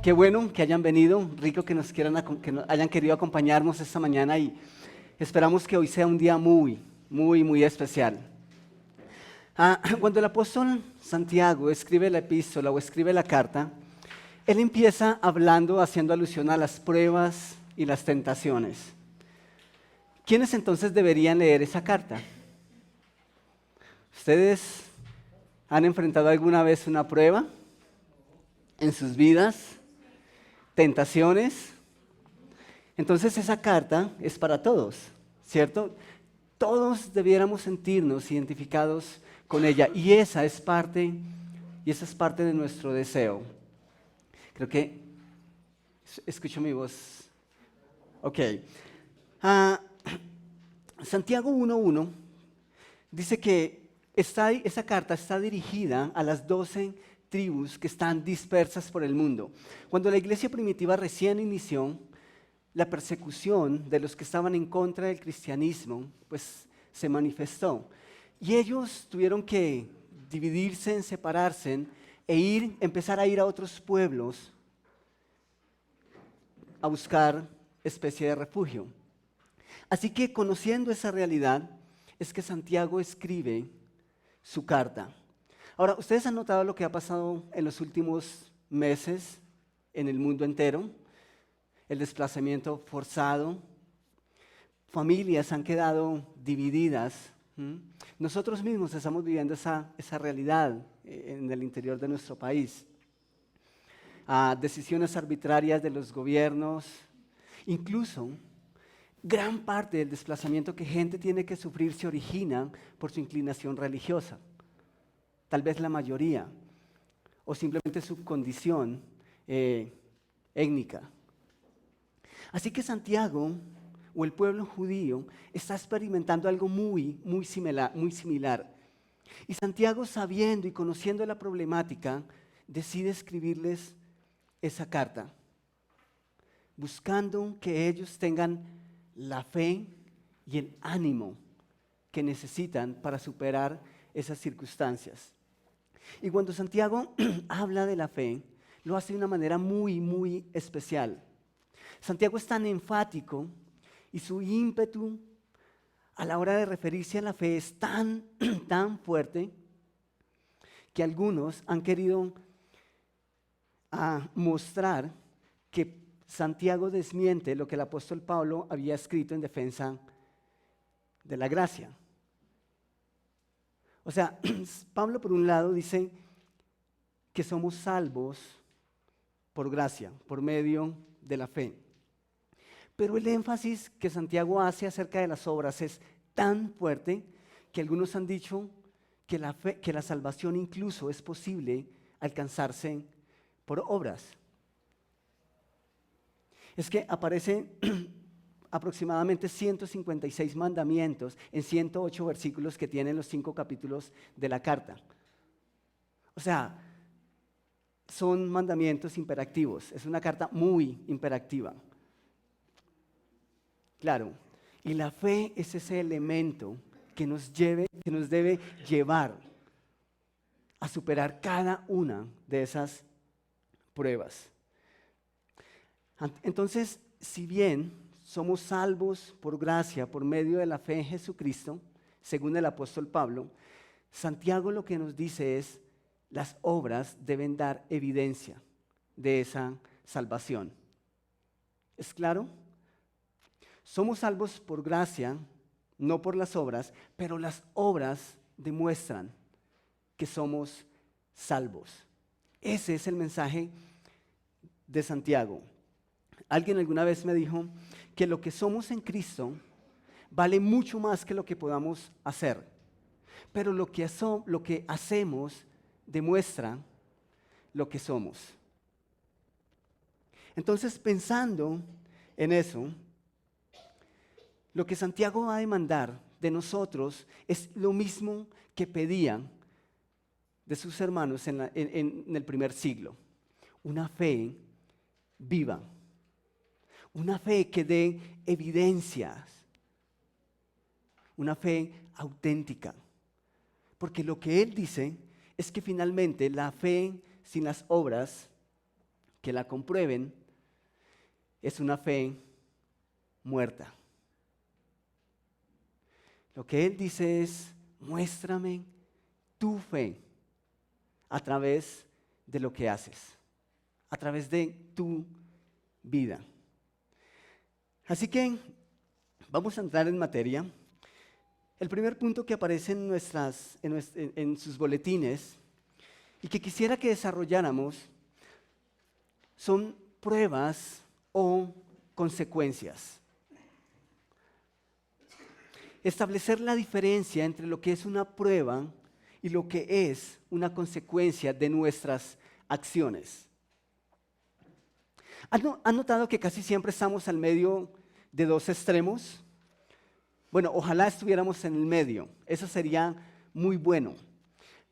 Qué bueno que hayan venido, rico que nos hayan querido acompañarnos esta mañana y esperamos que hoy sea un día muy especial. Cuando el apóstol Santiago escribe la epístola o escribe la carta, él empieza hablando, haciendo alusión a las pruebas y las tentaciones. ¿Quiénes entonces deberían leer esa carta? ¿Ustedes han enfrentado alguna vez una prueba en sus vidas? ¿Tentaciones? Entonces esa carta es para todos, ¿cierto? Todos debiéramos sentirnos identificados con ella y esa es parte de nuestro deseo. Creo que escucho mi voz. Ok. Santiago 1:1 dice que esa carta está dirigida a las 12 tribus que están dispersas por el mundo. Cuando la iglesia primitiva recién inició, la persecución de los que estaban en contra del cristianismo, pues se manifestó. Y ellos tuvieron que dividirse, separarse empezar a ir a otros pueblos a buscar especie de refugio. Así que conociendo esa realidad, es que Santiago escribe su carta. Ahora, ¿ustedes han notado lo que ha pasado en los últimos meses en el mundo entero? El desplazamiento forzado, familias han quedado divididas. Nosotros mismos estamos viviendo esa realidad en el interior de nuestro país. Decisiones arbitrarias de los gobiernos, incluso gran parte del desplazamiento que gente tiene que sufrir se origina por su inclinación religiosa. Tal vez la mayoría, o simplemente su condición étnica. Así que Santiago, o el pueblo judío, está experimentando algo muy similar. Y Santiago, sabiendo y conociendo la problemática, decide escribirles esa carta, buscando que ellos tengan la fe y el ánimo que necesitan para superar esas circunstancias. Y cuando Santiago habla de la fe, lo hace de una manera muy especial. Santiago es tan enfático y su ímpetu a la hora de referirse a la fe es tan fuerte que algunos han querido mostrar que Santiago desmiente lo que el apóstol Pablo había escrito en defensa de la gracia. O sea, Pablo por un lado dice que somos salvos por gracia, por medio de la fe. Pero el énfasis que Santiago hace acerca de las obras es tan fuerte que algunos han dicho que la salvación incluso es posible alcanzarse por obras. Es que aparece aproximadamente 156 mandamientos en 108 versículos que tienen los 5 capítulos de la carta. O sea, son mandamientos imperativos, es una carta muy imperativa. Claro, y la fe es ese elemento que nos debe llevar a superar cada una de esas pruebas. Entonces, si bien somos salvos por gracia, por medio de la fe en Jesucristo, según el apóstol Pablo, Santiago lo que nos dice es, las obras deben dar evidencia de esa salvación. ¿Es claro? Somos salvos por gracia, no por las obras, pero las obras demuestran que somos salvos. Ese es el mensaje de Santiago. Alguien alguna vez me dijo que lo que somos en Cristo vale mucho más que lo que podamos hacer. Pero lo que hacemos demuestra lo que somos. Entonces, pensando en eso, lo que Santiago va a demandar de nosotros es lo mismo que pedían de sus hermanos en el primer siglo. Una fe viva, una fe que dé evidencias, una fe auténtica. Porque lo que él dice es que finalmente la fe sin las obras que la comprueben es una fe muerta. Lo que él dice es: muéstrame tu fe a través de lo que haces, a través de tu vida. Así que vamos a entrar en materia. El primer punto que aparece en sus boletines y que quisiera que desarrolláramos son pruebas o consecuencias. Establecer la diferencia entre lo que es una prueba y lo que es una consecuencia de nuestras acciones. ¿Han notado que casi siempre estamos al medio de dos extremos? Bueno, ojalá estuviéramos en el medio, eso sería muy bueno.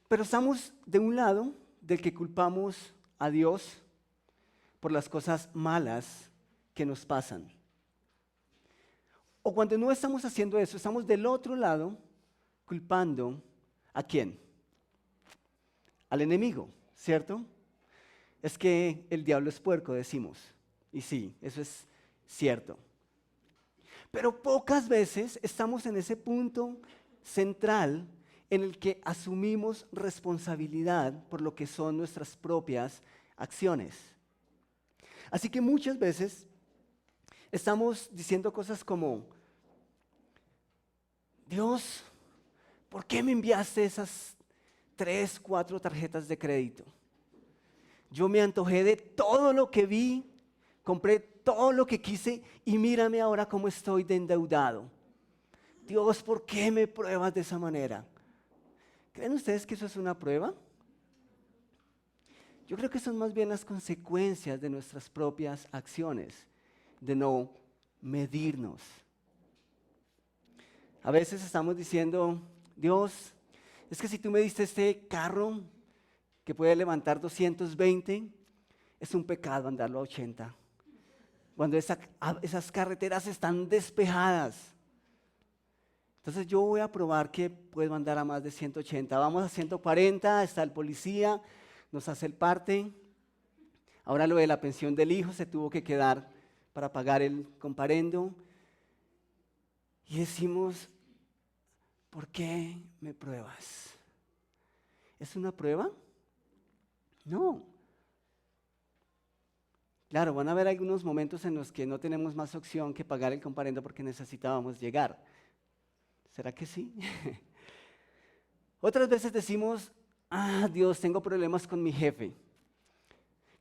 Pero estamos de un lado del que culpamos a Dios por las cosas malas que nos pasan. O cuando no estamos haciendo eso, estamos del otro lado culpando ¿a quién? Al enemigo, ¿cierto? Es que el diablo es puerco, decimos. Y sí, eso es cierto. Pero pocas veces estamos en ese punto central en el que asumimos responsabilidad por lo que son nuestras propias acciones. Así que muchas veces estamos diciendo cosas como: Dios, ¿por qué me enviaste esas 3, 4 tarjetas de crédito? Yo me antojé de todo lo que vi, compré todo lo que quise y mírame ahora cómo estoy de endeudado. Dios, ¿por qué me pruebas de esa manera? ¿Creen ustedes que eso es una prueba? Yo creo que son más bien las consecuencias de nuestras propias acciones, de no medirnos. A veces estamos diciendo: Dios, es que si tú me diste este carro que puede levantar 220, es un pecado andarlo a 80. Cuando esas carreteras están despejadas. Entonces yo voy a probar que puedo andar a más de 180. Vamos a 140, está el policía, nos hace el parte. Ahora lo de la pensión del hijo se tuvo que quedar para pagar el comparendo. Y decimos: ¿por qué me pruebas? ¿Es una prueba? No. Claro, van a haber algunos momentos en los que no tenemos más opción que pagar el comparendo porque necesitábamos llegar. ¿Será que sí? Otras veces decimos: Dios, tengo problemas con mi jefe.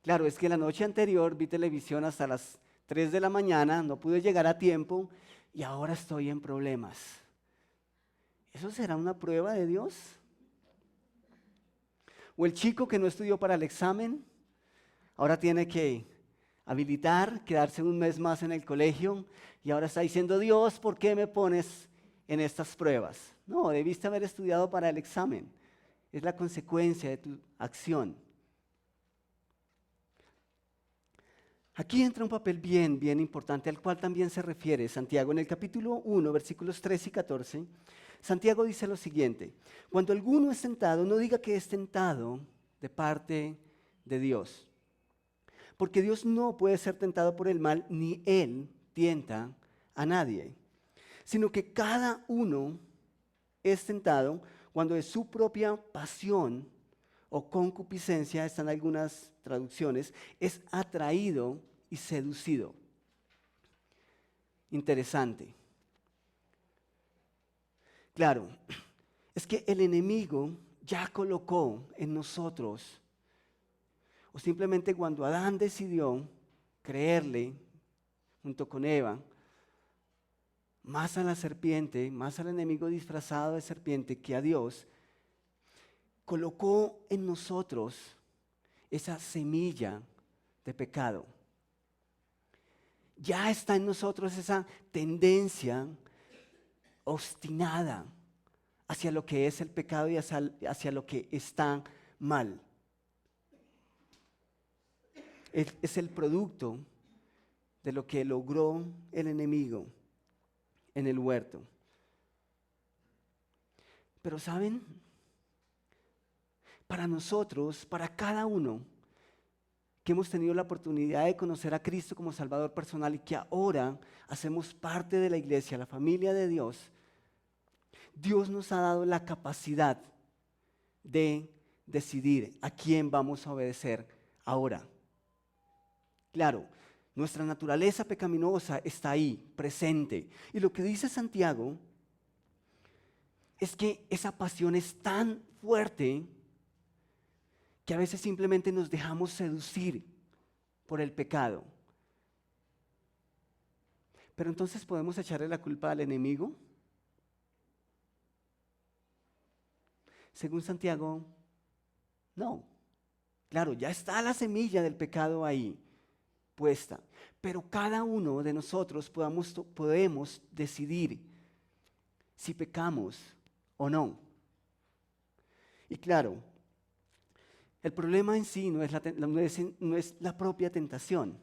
Claro, es que la noche anterior vi televisión hasta las 3 de la mañana, no pude llegar a tiempo y ahora estoy en problemas. ¿Eso será una prueba de Dios? O el chico que no estudió para el examen, ahora tiene que habilitar, quedarse un mes más en el colegio y ahora está diciendo: Dios, ¿por qué me pones en estas pruebas? No, debiste haber estudiado para el examen. Es la consecuencia de tu acción. Aquí entra un papel bien importante al cual también se refiere Santiago. En el capítulo 1, versículos 13 y 14, Santiago dice lo siguiente: cuando alguno es tentado, no diga que es tentado de parte de Dios. Porque Dios no puede ser tentado por el mal, ni Él tienta a nadie. Sino que cada uno es tentado cuando de su propia pasión o concupiscencia, están algunas traducciones, es atraído y seducido. Interesante. Claro, es que el enemigo ya colocó en nosotros, o simplemente cuando Adán decidió creerle junto con Eva, más a la serpiente, más al enemigo disfrazado de serpiente que a Dios, colocó en nosotros esa semilla de pecado. Ya está en nosotros esa tendencia obstinada hacia lo que es el pecado y hacia lo que está mal. Es el producto de lo que logró el enemigo en el huerto. Pero ¿saben? Para nosotros, para cada uno que hemos tenido la oportunidad de conocer a Cristo como Salvador personal y que ahora hacemos parte de la iglesia, la familia de Dios, Dios nos ha dado la capacidad de decidir a quién vamos a obedecer ahora. Claro, nuestra naturaleza pecaminosa está ahí, presente. Y lo que dice Santiago es que esa pasión es tan fuerte que a veces simplemente nos dejamos seducir por el pecado. Pero entonces podemos echarle la culpa al enemigo. Según Santiago, no. Claro, ya está la semilla del pecado ahí puesta, pero cada uno de nosotros podemos decidir si pecamos o no. Y claro, el problema en sí no es la propia tentación.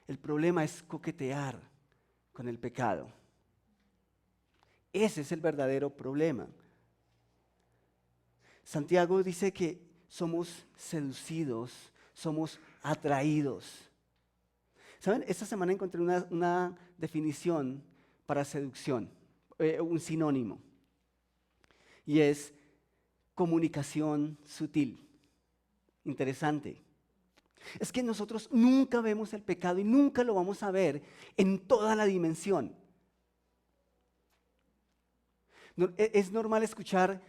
El problema es coquetear con el pecado. Ese es el verdadero problema. Santiago dice que somos seducidos, somos atraídos. ¿Saben? Esta semana encontré una definición para seducción, un sinónimo, y es comunicación sutil. Interesante. Es que nosotros nunca vemos el pecado y nunca lo vamos a ver en toda la dimensión. Es normal escuchar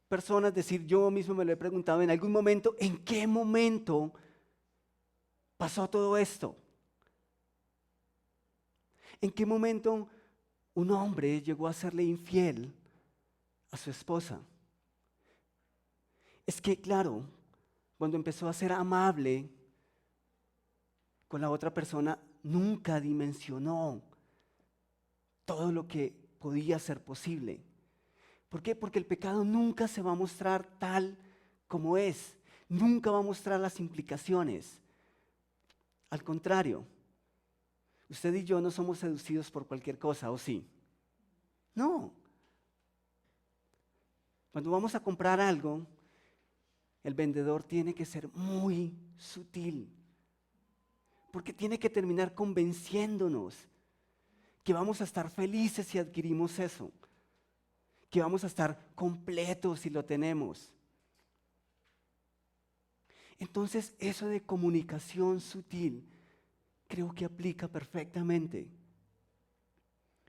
personas decir, yo mismo me lo he preguntado en algún momento, ¿en qué momento pasó todo esto? ¿En qué momento un hombre llegó a serle infiel a su esposa? Es que, claro, cuando empezó a ser amable con la otra persona, nunca dimensionó todo lo que podía ser posible. ¿Por qué? Porque el pecado nunca se va a mostrar tal como es. Nunca va a mostrar las implicaciones. Al contrario, usted y yo no somos seducidos por cualquier cosa, ¿o sí? No. Cuando vamos a comprar algo, el vendedor tiene que ser muy sutil, porque tiene que terminar convenciéndonos que vamos a estar felices si adquirimos eso, que vamos a estar completos si lo tenemos. Entonces, eso de comunicación sutil creo que aplica perfectamente.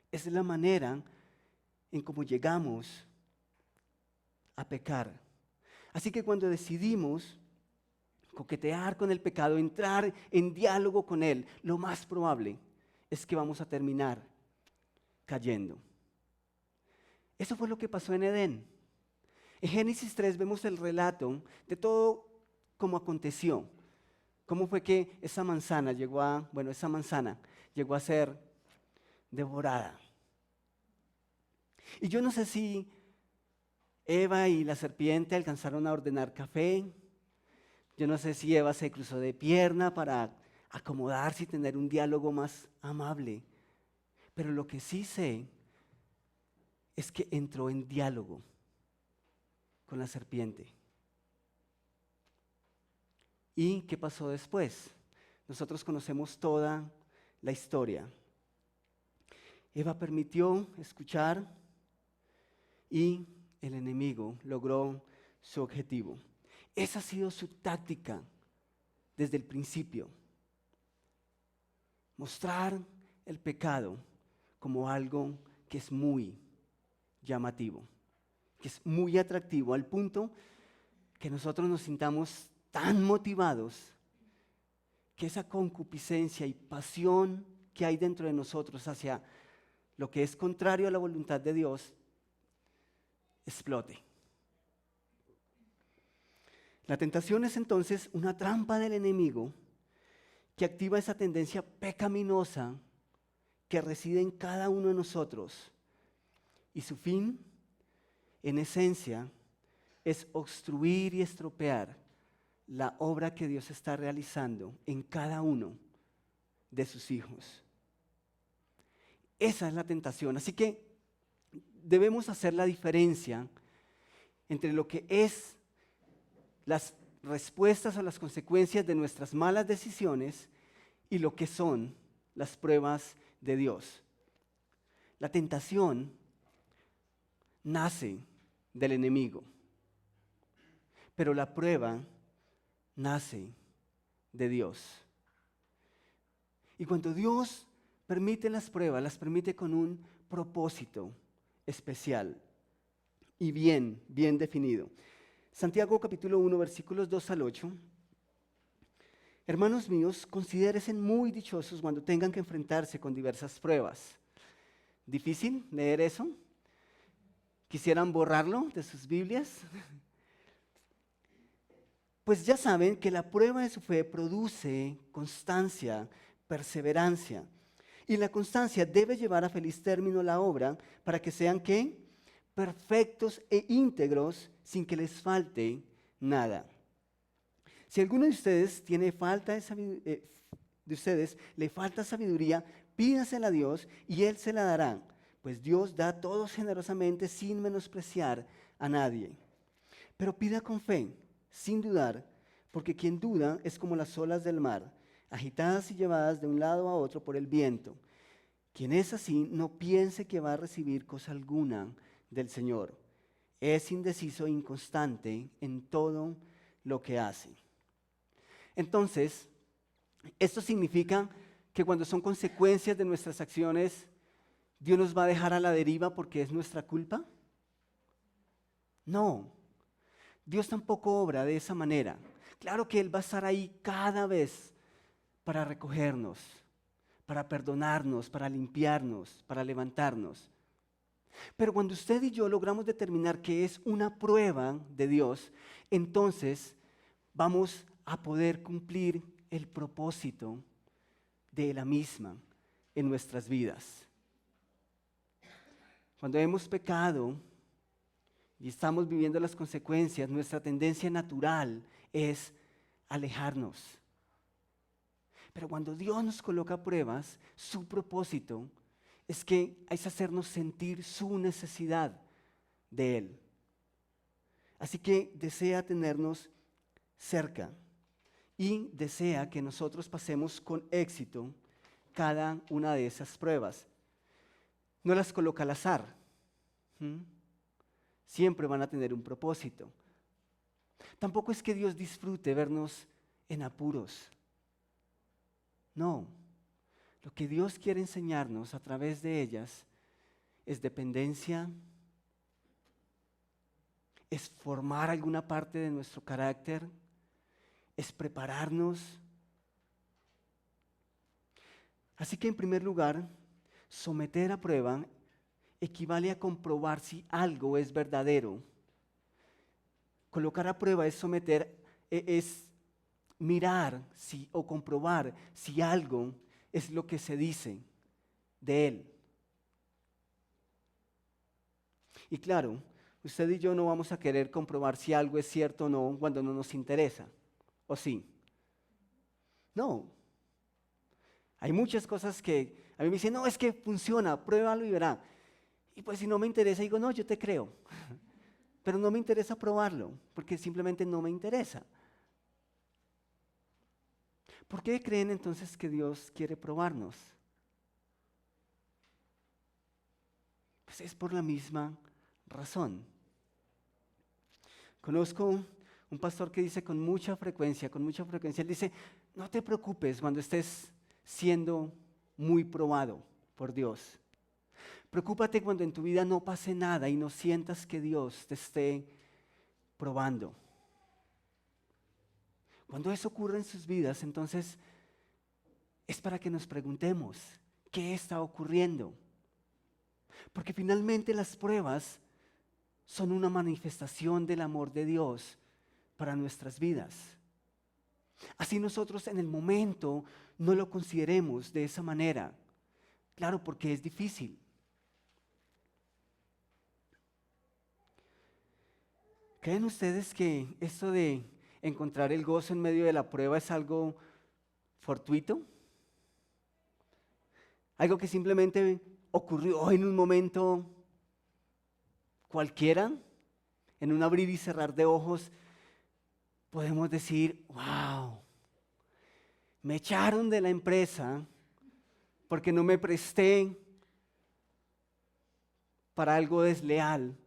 Es la manera en cómo llegamos a pecar. Así que cuando decidimos coquetear con el pecado, entrar en diálogo con él, lo más probable es que vamos a terminar cayendo. Eso fue lo que pasó en Edén. En Génesis 3 vemos el relato de todo cómo aconteció. Cómo fue que esa manzana llegó a ser devorada. Y yo no sé si Eva y la serpiente alcanzaron a ordenar café. Yo no sé si Eva se cruzó de pierna para acomodarse y tener un diálogo más amable. Pero lo que sí sé es que entró en diálogo con la serpiente. ¿Y qué pasó después? Nosotros conocemos toda la historia. Eva permitió escuchar y el enemigo logró su objetivo. Esa ha sido su táctica desde el principio. Mostrar el pecado como algo que es muy llamativo, que es muy atractivo, al punto que nosotros nos sintamos tan motivados que esa concupiscencia y pasión que hay dentro de nosotros hacia lo que es contrario a la voluntad de Dios, explote. La tentación es entonces una trampa del enemigo que activa esa tendencia pecaminosa que reside en cada uno de nosotros. Y su fin, en esencia, es obstruir y estropear la obra que Dios está realizando en cada uno de sus hijos. Esa es la tentación. Así que debemos hacer la diferencia entre lo que es las respuestas a las consecuencias de nuestras malas decisiones y lo que son las pruebas de Dios. La tentación nace del enemigo, pero la prueba nace de Dios. Y cuando Dios permite las pruebas, las permite con un propósito especial y bien definido. Santiago capítulo 1, versículos 2 al 8. Hermanos míos, considérense muy dichosos cuando tengan que enfrentarse con diversas pruebas. ¿Difícil leer eso? ¿Quisieran borrarlo de sus Biblias? Pues ya saben que la prueba de su fe produce constancia, perseverancia. Y la constancia debe llevar a feliz término la obra para que sean, ¿qué? Perfectos e íntegros sin que les falte nada. Si alguno de ustedes le falta sabiduría, pídasela a Dios y Él se la dará, pues Dios da a todos generosamente sin menospreciar a nadie. Pero pida con fe, sin dudar, porque quien duda es como las olas del mar, agitadas y llevadas de un lado a otro por el viento. Quien es así, no piense que va a recibir cosa alguna del Señor. Es indeciso e inconstante en todo lo que hace. Entonces, esto significa que cuando son consecuencias de nuestras acciones, ¿Dios nos va a dejar a la deriva porque es nuestra culpa? No, Dios tampoco obra de esa manera. Claro que Él va a estar ahí cada vez para recogernos, para perdonarnos, para limpiarnos, para levantarnos. Pero cuando usted y yo logramos determinar que es una prueba de Dios, entonces vamos a poder cumplir el propósito de la misma en nuestras vidas. Cuando hemos pecado y estamos viviendo las consecuencias, nuestra tendencia natural es alejarnos. Pero cuando Dios nos coloca pruebas, su propósito es hacernos sentir su necesidad de Él. Así que desea tenernos cerca y desea que nosotros pasemos con éxito cada una de esas pruebas. No las coloca al azar. Siempre van a tener un propósito. Tampoco es que Dios disfrute vernos en apuros. No. Lo que Dios quiere enseñarnos a través de ellas es dependencia, es formar alguna parte de nuestro carácter, es prepararnos. Así que en primer lugar, someter a prueba equivale a comprobar si algo es verdadero. Colocar a prueba es someter, es mirar o comprobar si algo es lo que se dice de Él. Y claro, usted y yo no vamos a querer comprobar si algo es cierto o no cuando no nos interesa, ¿o sí? No. Hay muchas cosas que a mí me dicen, no, es que funciona, pruébalo y verá. Y pues si no me interesa, digo, no, yo te creo. Pero no me interesa probarlo, porque simplemente no me interesa. ¿Por qué creen entonces que Dios quiere probarnos? Pues es por la misma razón. Conozco un pastor que dice con mucha frecuencia, él dice, no te preocupes cuando estés siendo muy probado por Dios. Preocúpate cuando en tu vida no pase nada y no sientas que Dios te esté probando. Cuando eso ocurre en sus vidas, entonces es para que nos preguntemos, ¿Qué está ocurriendo? Porque finalmente las pruebas son una manifestación del amor de Dios para nuestras vidas. Así nosotros en el momento no lo consideremos de esa manera. Claro, porque es difícil. ¿Creen ustedes que esto de encontrar el gozo en medio de la prueba es algo fortuito? Algo que simplemente ocurrió en un momento cualquiera, en un abrir y cerrar de ojos, podemos decir, wow, me echaron de la empresa porque no me presté para algo desleal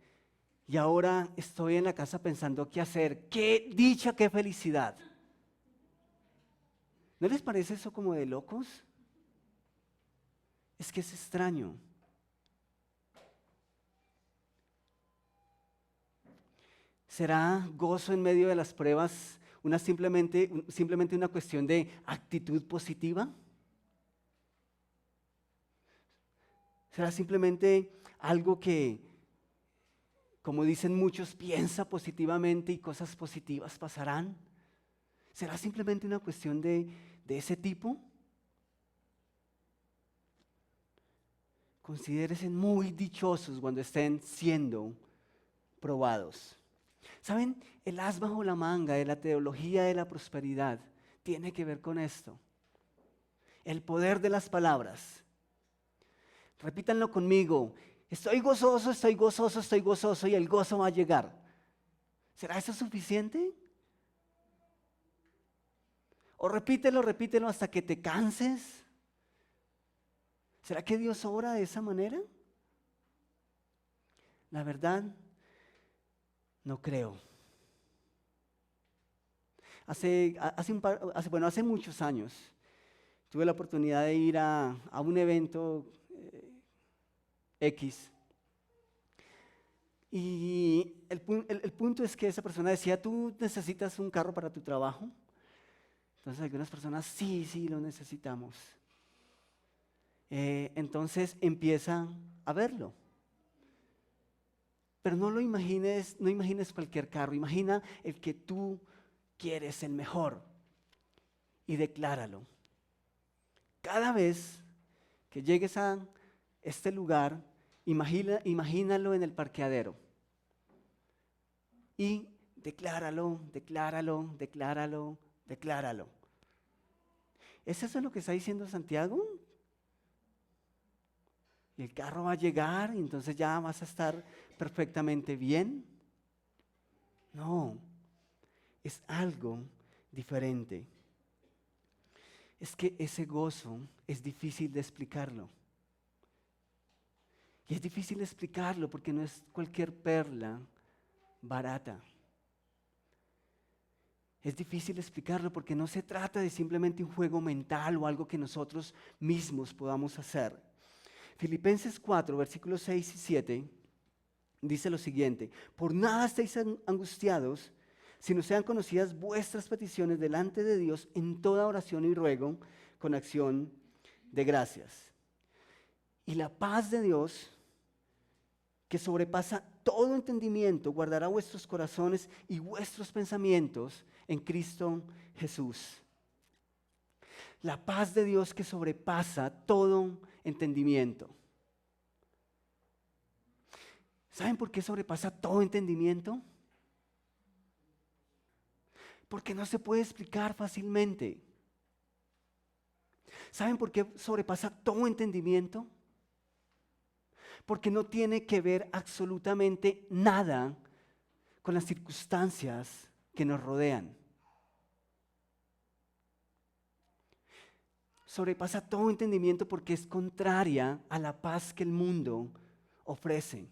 y ahora estoy en la casa pensando qué hacer. ¡Qué dicha, qué felicidad! ¿No les parece eso como de locos? Es que es extraño. ¿Será gozo en medio de las pruebas simplemente una cuestión de actitud positiva? ¿Será simplemente algo que, como dicen muchos, piensa positivamente y cosas positivas pasarán? ¿Será simplemente una cuestión de ese tipo? Considérense muy dichosos cuando estén siendo probados. ¿Saben? El as bajo la manga de la teología de la prosperidad tiene que ver con esto. El poder de las palabras. Repítanlo conmigo. Estoy gozoso, estoy gozoso, estoy gozoso y el gozo va a llegar. ¿Será eso suficiente? O repítelo hasta que te canses. ¿Será que Dios obra de esa manera? La verdad, no creo. Hace muchos años tuve la oportunidad de ir a un evento X. Y el punto es que esa persona decía, ¿tú necesitas un carro para tu trabajo? Entonces algunas personas, sí, lo necesitamos. Entonces empieza a verlo. Pero no imagines cualquier carro, imagina el que tú quieres, el mejor, y decláralo. Cada vez que llegues a este lugar, imagínalo en el parqueadero. Y decláralo. ¿Es eso lo que está diciendo Santiago? Y el carro va a llegar y entonces ya vas a estar perfectamente bien. No, es algo diferente. Es que ese gozo es difícil de explicarlo. Y es difícil de explicarlo porque no es cualquier perla barata. Es difícil explicarlo porque no se trata de simplemente un juego mental o algo que nosotros mismos podamos hacer. Filipenses 4, versículos 6 y 7, dice lo siguiente: por nada estéis angustiados, sino sean conocidas vuestras peticiones delante de Dios en toda oración y ruego con acción de gracias. Y la paz de Dios, que sobrepasa todo entendimiento, guardará vuestros corazones y vuestros pensamientos en Cristo Jesús. La paz de Dios que sobrepasa todo entendimiento. ¿Saben por qué sobrepasa todo entendimiento? Porque no se puede explicar fácilmente. ¿Saben por qué sobrepasa todo entendimiento? Porque no tiene que ver absolutamente nada con las circunstancias que nos rodean. Sobrepasa todo entendimiento porque es contraria a la paz que el mundo ofrece.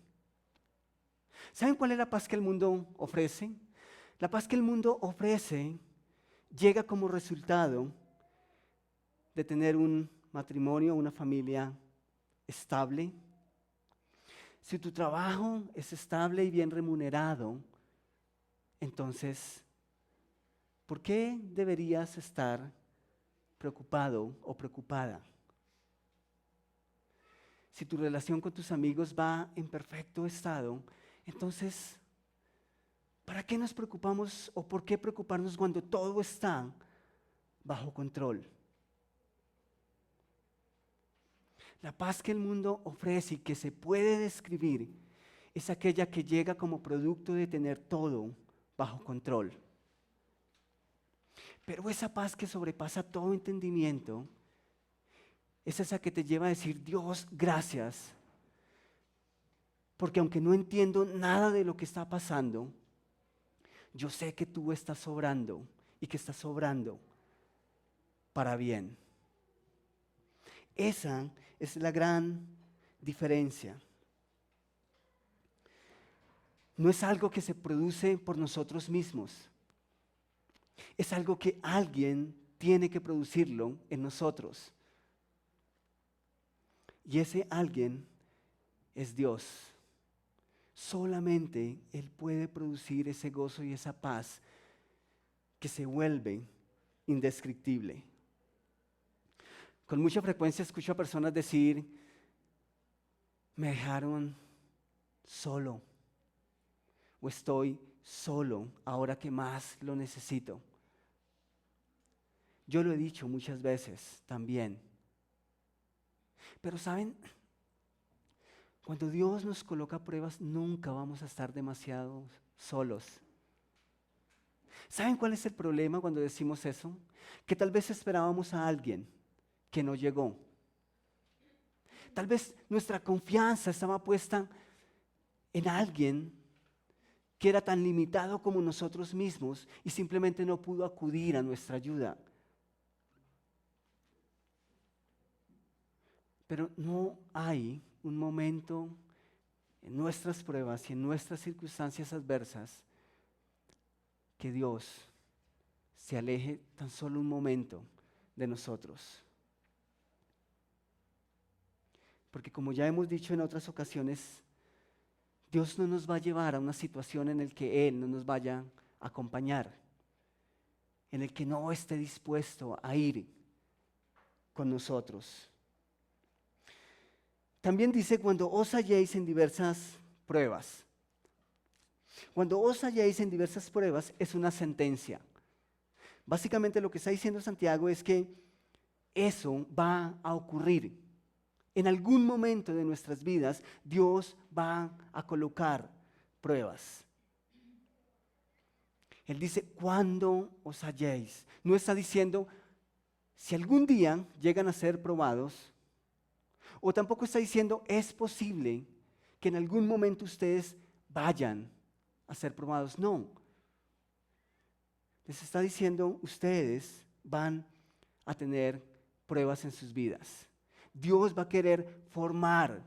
¿Saben cuál es la paz que el mundo ofrece? La paz que el mundo ofrece llega como resultado de tener un matrimonio, una familia estable. Si tu trabajo es estable y bien remunerado, entonces, ¿por qué deberías estar preocupado o preocupada? si tu relación con tus amigos va en perfecto estado, entonces, ¿para qué nos preocupamos o por qué preocuparnos cuando todo está bajo control? La paz que el mundo ofrece y que se puede describir es aquella que llega como producto de tener todo bajo control. Pero esa paz que sobrepasa todo entendimiento es esa que te lleva a decir: Dios, gracias, porque aunque no entiendo nada de lo que está pasando, yo sé que tú estás sobrando y que estás sobrando para bien. Esa es la gran diferencia. No es algo que se produce por nosotros mismos. Es algo que alguien tiene que producirlo en nosotros. Y ese alguien es Dios. Solamente Él puede producir ese gozo y esa paz que se vuelve indescriptible. Con mucha frecuencia escucho a personas decir: me dejaron solo, o estoy solo ahora que más lo necesito. Yo lo he dicho muchas veces también. Pero ¿saben? Cuando Dios nos coloca pruebas, nunca vamos a estar demasiado solos. ¿Saben cuál es el problema cuando decimos eso? Que tal vez esperábamos a alguien que no llegó. Tal vez nuestra confianza estaba puesta en alguien que era tan limitado como nosotros mismos y simplemente no pudo acudir a nuestra ayuda. Pero no hay un momento en nuestras pruebas y en nuestras circunstancias adversas que Dios se aleje tan solo un momento de nosotros. Porque como ya hemos dicho en otras ocasiones, Dios no nos va a llevar a una situación en la que Él no nos vaya a acompañar, en el que no esté dispuesto a ir con nosotros. También dice: cuando os halléis en diversas pruebas. Cuando os halléis en diversas pruebas es una sentencia. Básicamente lo que está diciendo Santiago es que eso va a ocurrir. En algún momento de nuestras vidas Dios va a colocar pruebas. Él dice: cuando os halléis. No está diciendo si algún día llegan a ser probados. O tampoco está diciendo es posible que en algún momento ustedes vayan a ser probados. No. Les está diciendo: ustedes van a tener pruebas en sus vidas. Dios va a querer formar,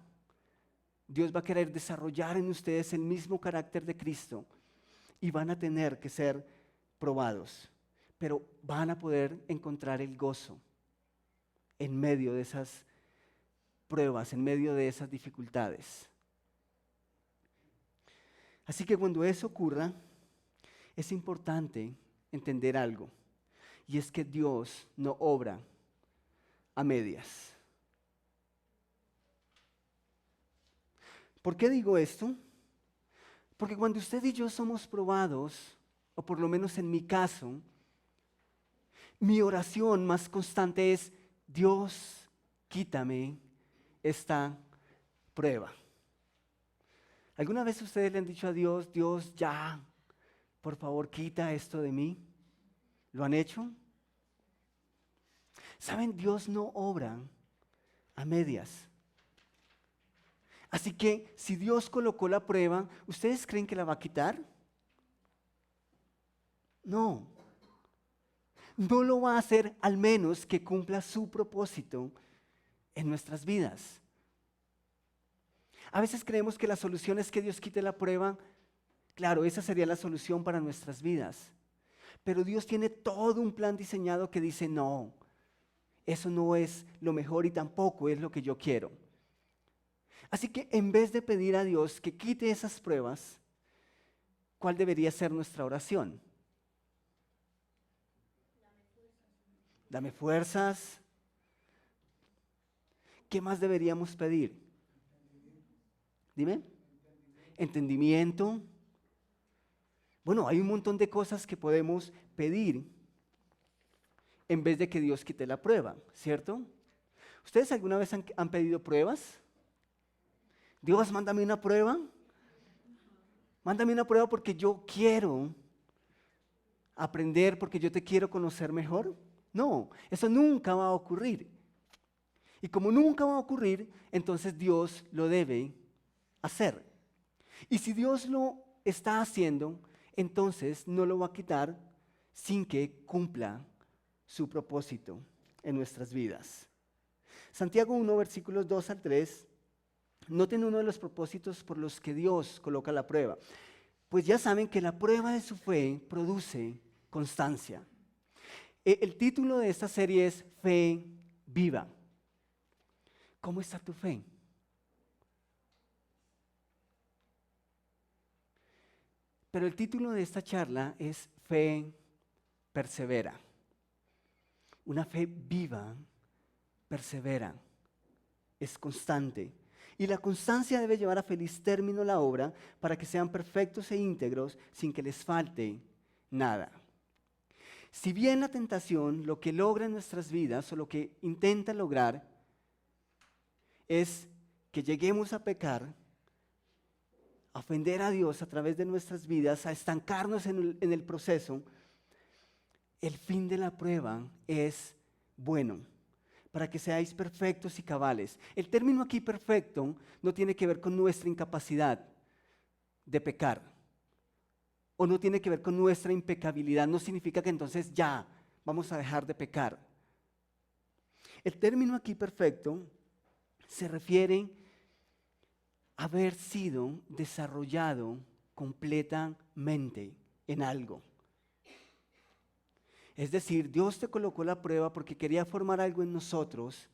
Dios va a querer desarrollar en ustedes el mismo carácter de Cristo y van a tener que ser probados, pero van a poder encontrar el gozo en medio de esas pruebas, en medio de esas dificultades. Así que cuando eso ocurra, es importante entender algo, y es que Dios no obra a medias. ¿Por qué digo esto? Porque cuando usted y yo somos probados, o por lo menos en mi caso, mi oración más constante es: Dios, quítame esta prueba. ¿Alguna vez ustedes le han dicho a Dios: Dios, ya, por favor, quita esto de mí? ¿Lo han hecho? ¿Saben? Dios no obra a medias. Así que si Dios colocó la prueba, ¿ustedes creen que la va a quitar? No. No lo va a hacer al menos que cumpla su propósito en nuestras vidas. A veces creemos que la solución es que Dios quite la prueba. Claro, esa sería la solución para nuestras vidas. Pero Dios tiene todo un plan diseñado que dice: no, eso no es lo mejor y tampoco es lo que yo quiero. Así que en vez de pedir a Dios que quite esas pruebas, ¿cuál debería ser nuestra oración? Dame fuerzas. ¿Qué más deberíamos pedir? Dime. Entendimiento. Bueno, hay un montón de cosas que podemos pedir en vez de que Dios quite la prueba, ¿cierto? ¿Ustedes alguna vez han pedido pruebas? Dios, mándame una prueba. Mándame una prueba porque yo quiero aprender, porque yo te quiero conocer mejor. No, eso nunca va a ocurrir. Y como nunca va a ocurrir, entonces Dios lo debe hacer. Y si Dios lo está haciendo, entonces no lo va a quitar sin que cumpla su propósito en nuestras vidas. Santiago 1, versículos 2 al 3, noten uno de los propósitos por los que Dios coloca la prueba. Pues ya saben que la prueba de su fe produce constancia. El título de esta serie es Fe Viva. ¿Cómo está tu fe? Pero el título de esta charla es Fe Persevera. Una fe viva, persevera, es constante. Y la constancia debe llevar a feliz término la obra para que sean perfectos e íntegros sin que les falte nada. Si bien la tentación lo que logra en nuestras vidas o lo que intenta lograr es que lleguemos a pecar, a ofender a Dios a través de nuestras vidas, a estancarnos en el proceso, el fin de la prueba es bueno, para que seáis perfectos y cabales. El término aquí perfecto no tiene que ver con nuestra incapacidad de pecar, o no tiene que ver con nuestra impecabilidad, no significa que entonces ya vamos a dejar de pecar. El término aquí perfecto se refiere a haber sido desarrollado completamente en algo. Es decir, Dios te colocó la prueba porque quería formar algo en nosotros.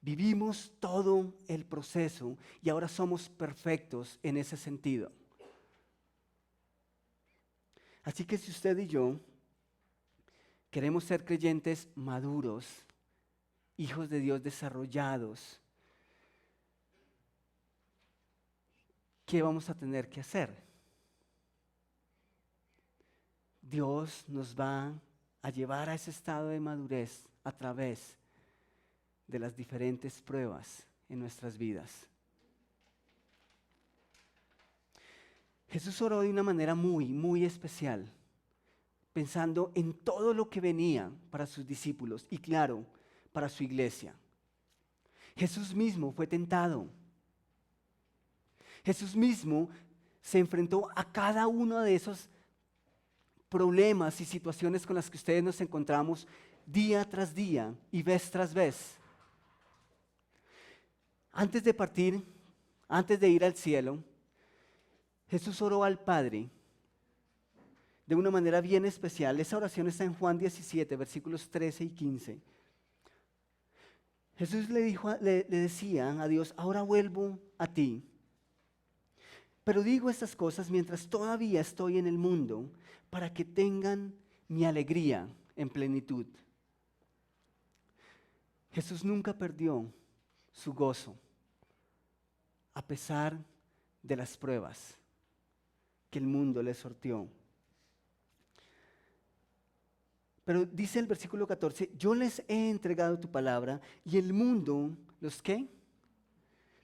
Vivimos todo el proceso y ahora somos perfectos en ese sentido. Así que si usted y yo queremos ser creyentes maduros, hijos de Dios desarrollados, ¿qué vamos a tener que hacer? Dios nos va a llevar a ese estado de madurez a través de las diferentes pruebas en nuestras vidas. Jesús oró de una manera muy especial, pensando en todo lo que venía para sus discípulos y claro, para su iglesia. Jesús mismo fue tentado. Jesús mismo se enfrentó a cada uno de esos problemas y situaciones con las que ustedes nos encontramos día tras día y vez tras vez. Antes de partir, antes de ir al cielo, Jesús oró al Padre de una manera bien especial. Esa oración está en Juan 17, versículos 13 y 15. Jesús le decía a Dios, ahora vuelvo a ti, pero digo estas cosas mientras todavía estoy en el mundo, para que tengan mi alegría en plenitud. Jesús nunca perdió su gozo, a pesar de las pruebas que el mundo le sortió. Pero dice el versículo 14, yo les he entregado tu palabra y el mundo, ¿los qué?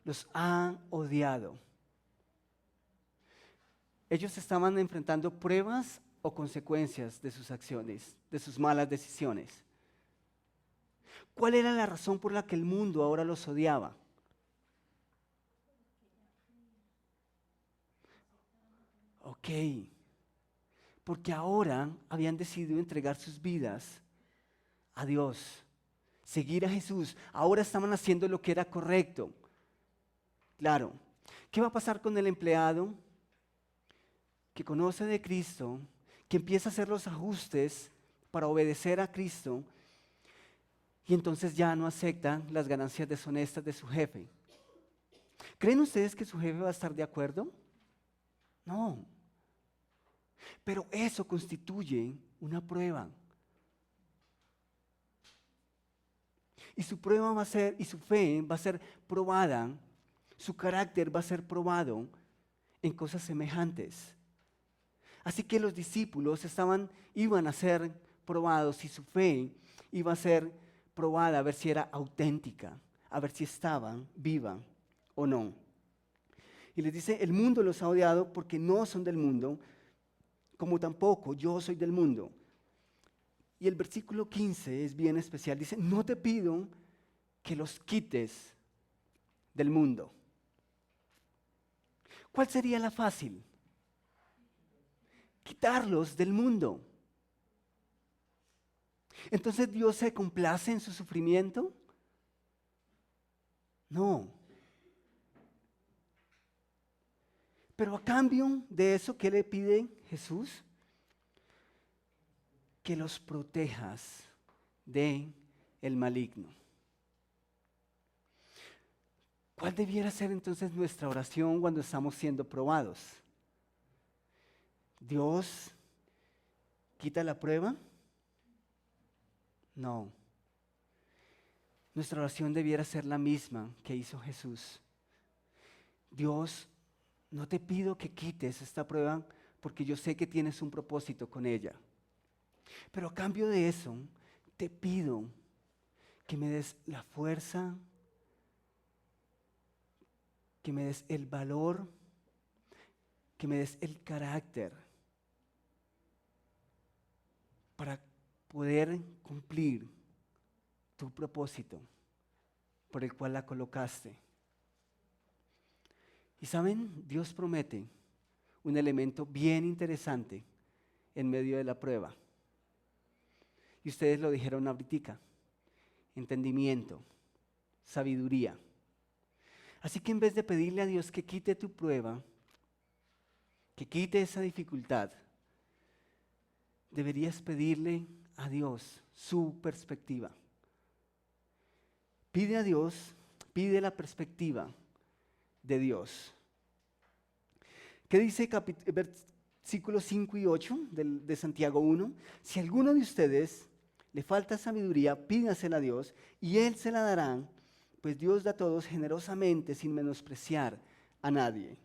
Los ha odiado. Ellos estaban enfrentando pruebas o consecuencias de sus acciones, de sus malas decisiones. ¿Cuál era la razón por la que el mundo ahora los odiaba? Ok, porque ahora habían decidido entregar sus vidas a Dios, seguir a Jesús. Ahora estaban haciendo lo que era correcto. Claro, ¿qué va a pasar con el empleado que conoce de Cristo, que empieza a hacer los ajustes para obedecer a Cristo y entonces ya no acepta las ganancias deshonestas de su jefe? ¿Creen ustedes que su jefe va a estar de acuerdo? No. Pero eso constituye una prueba. Y su prueba va a ser, y su fe va a ser probada su carácter va a ser probado en cosas semejantes. Así que los discípulos iban a ser probados y su fe iba a ser probada a ver si era auténtica, a ver si estaba viva o no. Y les dice, el mundo los ha odiado porque no son del mundo, como tampoco yo soy del mundo. Y el versículo 15 es bien especial, dice, no te pido que los quites del mundo. ¿Cuál sería la fácil? Quitarlos del mundo. Entonces, ¿Dios se complace en su sufrimiento? No. Pero a cambio de eso, ¿qué le pide Jesús? Que los protejas de el maligno. ¿Cuál debiera ser entonces nuestra oración cuando estamos siendo probados? ¿Dios quita la prueba? No. Nuestra oración debiera ser la misma que hizo Jesús. Dios, no te pido que quites esta prueba porque yo sé que tienes un propósito con ella. Pero a cambio de eso, te pido que me des la fuerza, que me des el valor, que me des el carácter para poder cumplir tu propósito por el cual la colocaste. Y saben, Dios promete un elemento bien interesante en medio de la prueba. Y ustedes lo dijeron ahorita, entendimiento, sabiduría. Así que en vez de pedirle a Dios que quite tu prueba, que quite esa dificultad, deberías pedirle a Dios su perspectiva. Pide a Dios, pide la perspectiva de Dios. ¿Qué dice versículos 5 y 8 de Santiago 1? Si a alguno de ustedes le falta sabiduría, pídasela a Dios y Él se la dará, pues Dios da a todos generosamente sin menospreciar a nadie.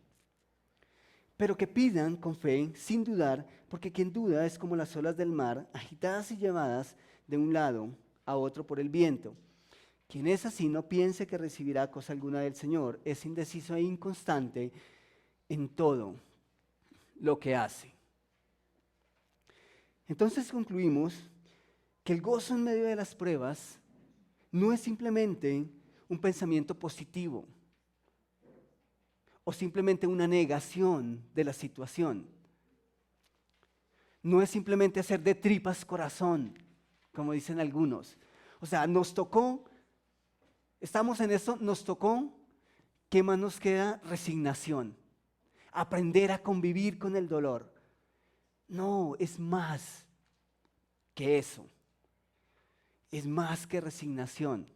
Pero que pidan con fe, sin dudar, porque quien duda es como las olas del mar, agitadas y llevadas de un lado a otro por el viento. Quien es así no piense que recibirá cosa alguna del Señor, es indeciso e inconstante en todo lo que hace. Entonces concluimos que el gozo en medio de las pruebas no es simplemente un pensamiento positivo o simplemente una negación de la situación. No es simplemente hacer de tripas corazón, como dicen algunos. O sea, nos tocó, estamos en eso, nos tocó, ¿qué más nos queda? Resignación. Aprender a convivir con el dolor. No, es más que eso. Es más que resignación.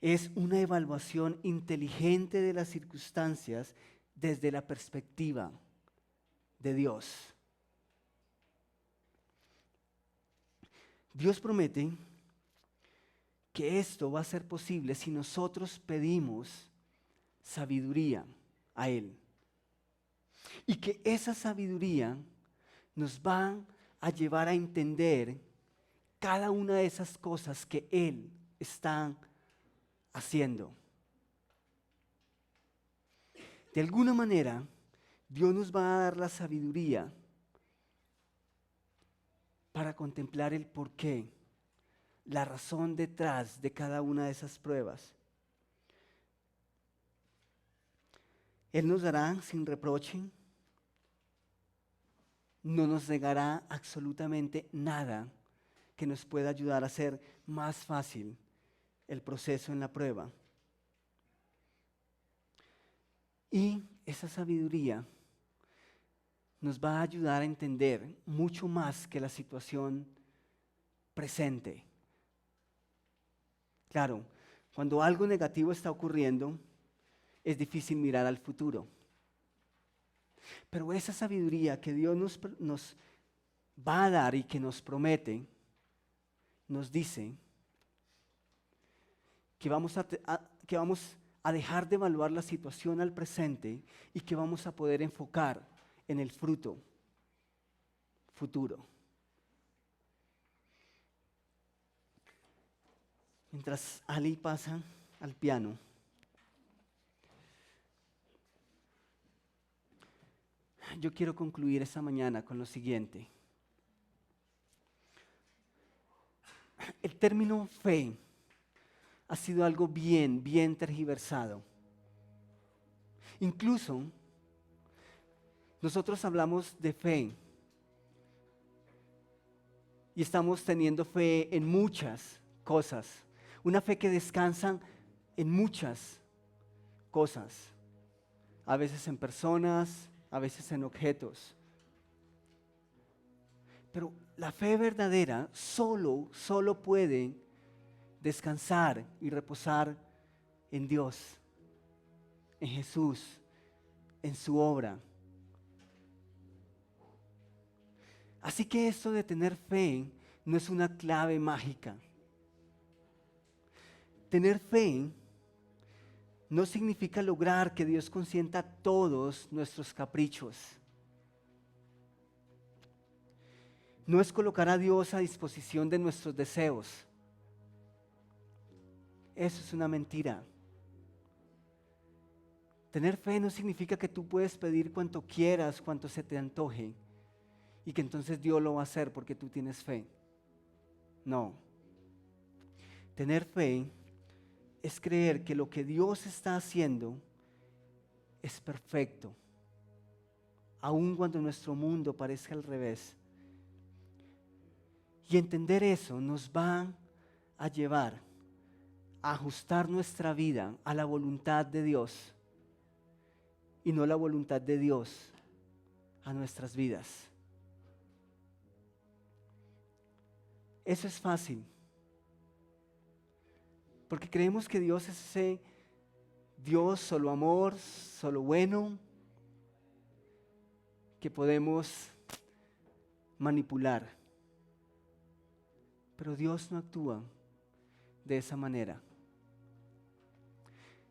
Es una evaluación inteligente de las circunstancias desde la perspectiva de Dios. Dios promete que esto va a ser posible si nosotros pedimos sabiduría a Él. Y que esa sabiduría nos va a llevar a entender cada una de esas cosas que Él está haciendo. De alguna manera, Dios nos va a dar la sabiduría para contemplar el porqué, la razón detrás de cada una de esas pruebas. Él nos dará sin reproche, no nos negará absolutamente nada que nos pueda ayudar a hacer más fácil el proceso en la prueba. Y esa sabiduría nos va a ayudar a entender mucho más que la situación presente. Claro, cuando algo negativo está ocurriendo, es difícil mirar al futuro. Pero esa sabiduría que Dios nos va a dar y que nos promete, nos dice que vamos que vamos a dejar de evaluar la situación al presente y que vamos a poder enfocar en el fruto futuro. Mientras Ali pasa al piano, yo quiero concluir esta mañana con lo siguiente. El término fe ha sido algo bien tergiversado. Incluso nosotros hablamos de fe y estamos teniendo fe en muchas cosas. Una fe que descansa en muchas cosas. A veces en personas, a veces en objetos. Pero la fe verdadera solo puede descansar y reposar en Dios, en Jesús, en su obra. Así que esto de tener fe no es una clave mágica. Tener fe no significa lograr que Dios consienta todos nuestros caprichos. No es colocar a Dios a disposición de nuestros deseos. Eso es una mentira. Tener fe no significa que tú puedes pedir cuanto quieras, cuanto se te antoje, y que entonces Dios lo va a hacer porque tú tienes fe. No. Tener fe es creer que lo que Dios está haciendo es perfecto, aun cuando nuestro mundo parezca al revés. Y entender eso nos va a llevar a ajustar nuestra vida a la voluntad de Dios y no la voluntad de Dios a nuestras vidas. Eso es fácil, porque creemos que Dios es ese Dios solo amor, solo bueno, que podemos manipular. Pero Dios no actúa de esa manera.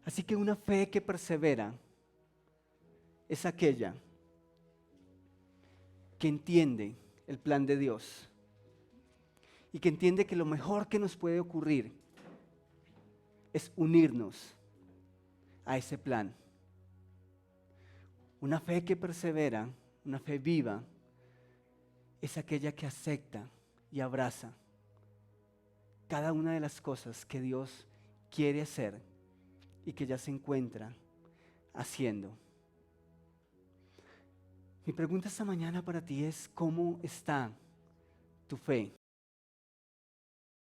Así que una fe que persevera es aquella que entiende el plan de Dios y que entiende que lo mejor que nos puede ocurrir es unirnos a ese plan. Una fe que persevera, una fe viva, es aquella que acepta y abraza cada una de las cosas que Dios quiere hacer y que ya se encuentra haciendo. Mi pregunta esta mañana para ti es: ¿cómo está tu fe?